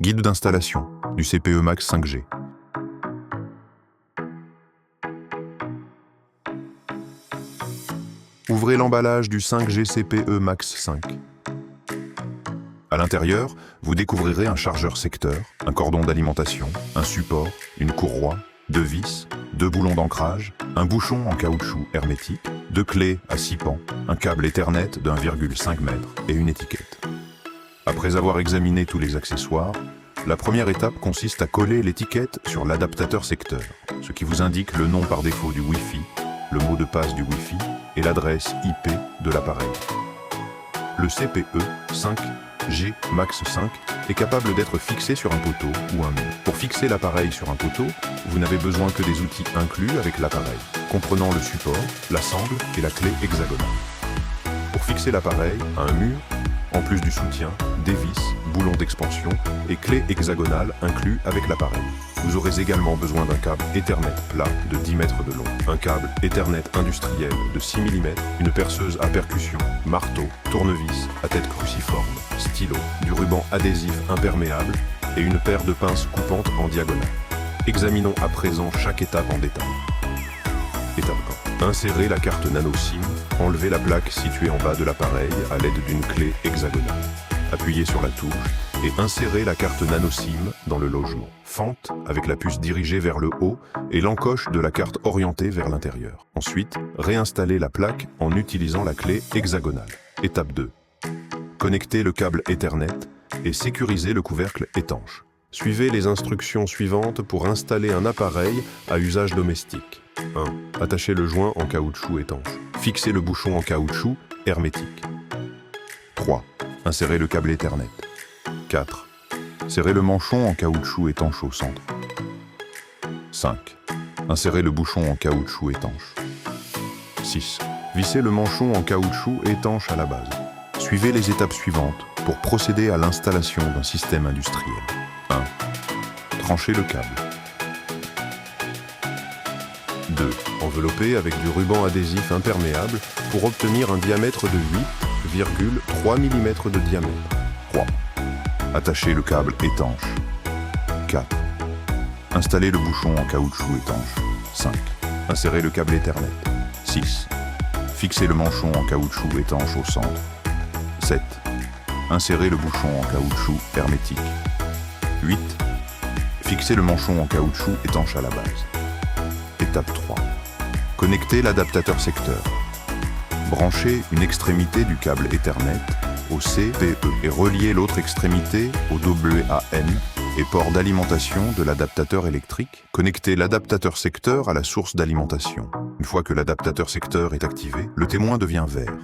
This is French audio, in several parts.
Guide d'installation du CPE Max 5G. Ouvrez l'emballage du 5G CPE Max 5. À l'intérieur, vous découvrirez un chargeur secteur, un cordon d'alimentation, un support, une courroie, 2 vis, 2 boulons d'ancrage, un bouchon en caoutchouc hermétique, 2 clés à 6 pans, un câble Ethernet de 1,5 m et une étiquette. Après avoir examiné tous les accessoires, la première étape consiste à coller l'étiquette sur l'adaptateur secteur, ce qui vous indique le nom par défaut du Wi-Fi, le mot de passe du Wi-Fi et l'adresse IP de l'appareil. Le CPE 5G Max 5 est capable d'être fixé sur un poteau ou un mur. Pour fixer l'appareil sur un poteau, vous n'avez besoin que des outils inclus avec l'appareil, comprenant le support, la sangle et la clé hexagonale. Pour fixer l'appareil à un mur, en plus du soutien, des vis, boulons d'expansion et clés hexagonales inclus avec l'appareil. Vous aurez également besoin d'un câble Ethernet plat de 10 mètres de long, un câble Ethernet industriel de 6 mm, une perceuse à percussion, marteau, tournevis à tête cruciforme, stylo, du ruban adhésif imperméable et une paire de pinces coupantes en diagonale. Examinons à présent chaque étape en détail. Étape 1. Insérez la carte nano SIM, enlevez la plaque située en bas de l'appareil à l'aide d'une clé hexagonale. Appuyez sur la touche et insérez la carte nano SIM dans le logement. Fente avec la puce dirigée vers le haut et l'encoche de la carte orientée vers l'intérieur. Ensuite, réinstallez la plaque en utilisant la clé hexagonale. Étape 2. Connectez le câble Ethernet et sécurisez le couvercle étanche. Suivez les instructions suivantes pour installer un appareil à usage domestique. 1. Attachez le joint en caoutchouc étanche. Fixez le bouchon en caoutchouc hermétique. 3. Insérez le câble Ethernet. 4. Serrez le manchon en caoutchouc étanche au centre. 5. Insérez le bouchon en caoutchouc étanche. 6. Vissez le manchon en caoutchouc étanche à la base. Suivez les étapes suivantes pour procéder à l'installation d'un système industriel. 1. Tranchez le câble. 2. Enveloppez avec du ruban adhésif imperméable pour obtenir un diamètre de 8,3 mm de diamètre. 3. Attachez le câble étanche. 4. Installez le bouchon en caoutchouc étanche. 5. Insérez le câble Ethernet. 6. Fixez le manchon en caoutchouc étanche au centre. 7. Insérez le bouchon en caoutchouc hermétique. 8. Fixez le manchon en caoutchouc étanche à la base. Étape 3. Connectez l'adaptateur secteur. Branchez une extrémité du câble Ethernet au CPE et reliez l'autre extrémité au WAN et port d'alimentation de l'adaptateur électrique. Connectez l'adaptateur secteur à la source d'alimentation. Une fois que l'adaptateur secteur est activé, le témoin devient vert,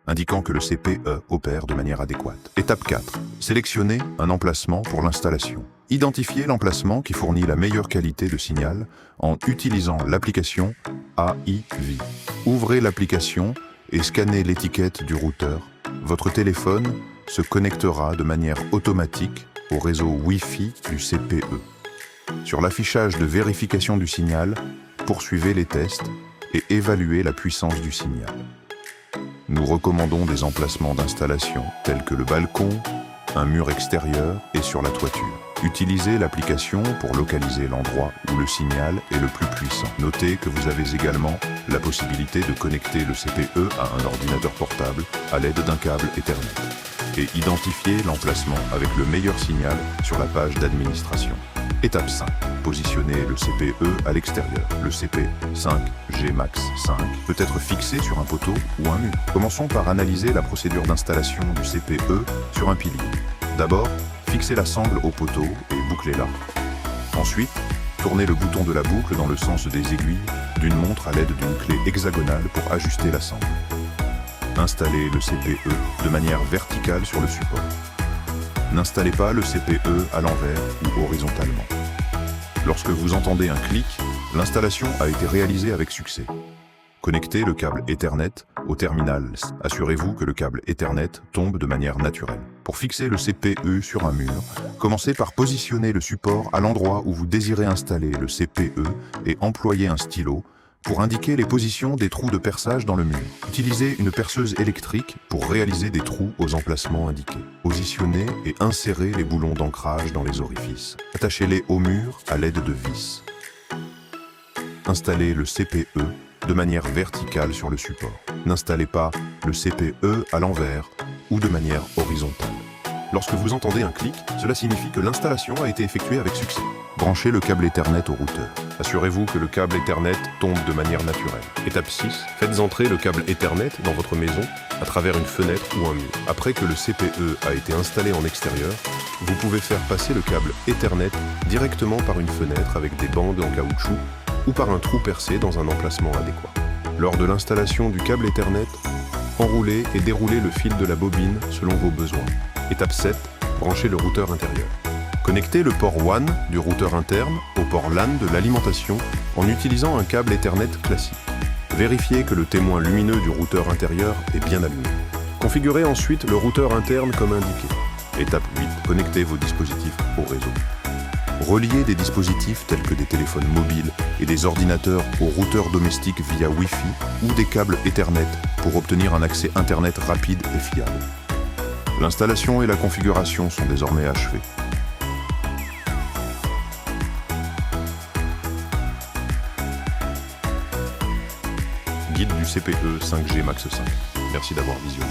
indiquant que le CPE opère de manière adéquate. Étape 4. Sélectionnez un emplacement pour l'installation. Identifiez l'emplacement qui fournit la meilleure qualité de signal en utilisant l'application AIV. Ouvrez l'application et scannez l'étiquette du routeur. Votre téléphone se connectera de manière automatique au réseau Wi-Fi du CPE. Sur l'affichage de vérification du signal, poursuivez les tests et évaluez la puissance du signal. Nous recommandons des emplacements d'installation tels que le balcon, un mur extérieur et sur la toiture. Utilisez l'application pour localiser l'endroit où le signal est le plus puissant. Notez que vous avez également la possibilité de connecter le CPE à un ordinateur portable à l'aide d'un câble Ethernet et identifier l'emplacement avec le meilleur signal sur la page d'administration. Étape 5. Positionnez le CPE à l'extérieur. Le CP5G Max 5 peut être fixé sur un poteau ou un mur. Commençons par analyser la procédure d'installation du CPE sur un pilier. D'abord, fixez la sangle au poteau et bouclez-la. Ensuite, tournez le bouton de la boucle dans le sens des aiguilles d'une montre à l'aide d'une clé hexagonale pour ajuster la sangle. Installez le CPE de manière verticale sur le support. N'installez pas le CPE à l'envers ou horizontalement. Lorsque vous entendez un clic, l'installation a été réalisée avec succès. Connectez le câble Ethernet au terminal. Assurez-vous que le câble Ethernet tombe de manière naturelle. Pour fixer le CPE sur un mur, commencez par positionner le support à l'endroit où vous désirez installer le CPE et employez un stylo pour indiquer les positions des trous de perçage dans le mur. Utilisez une perceuse électrique pour réaliser des trous aux emplacements indiqués. Positionnez et insérez les boulons d'ancrage dans les orifices. Attachez-les au mur à l'aide de vis. Installez le CPE de manière verticale sur le support. N'installez pas le CPE à l'envers ou de manière horizontale. Lorsque vous entendez un clic, cela signifie que l'installation a été effectuée avec succès. Branchez le câble Ethernet au routeur. Assurez-vous que le câble Ethernet tombe de manière naturelle. Étape 6. Faites entrer le câble Ethernet dans votre maison à travers une fenêtre ou un mur. Après que le CPE a été installé en extérieur, vous pouvez faire passer le câble Ethernet directement par une fenêtre avec des bandes en caoutchouc ou par un trou percé dans un emplacement adéquat. Lors de l'installation du câble Ethernet, enroulez et déroulez le fil de la bobine selon vos besoins. Étape 7. Branchez le routeur intérieur. Connectez le port WAN du routeur interne au port LAN de l'alimentation en utilisant un câble Ethernet classique. Vérifiez que le témoin lumineux du routeur intérieur est bien allumé. Configurez ensuite le routeur interne comme indiqué. Étape 8. Connectez vos dispositifs au réseau. Reliez des dispositifs tels que des téléphones mobiles et des ordinateurs au routeur domestique via Wi-Fi ou des câbles Ethernet pour obtenir un accès Internet rapide et fiable. L'installation et la configuration sont désormais achevées. Guide du CPE 5G Max 5. Merci d'avoir visionné.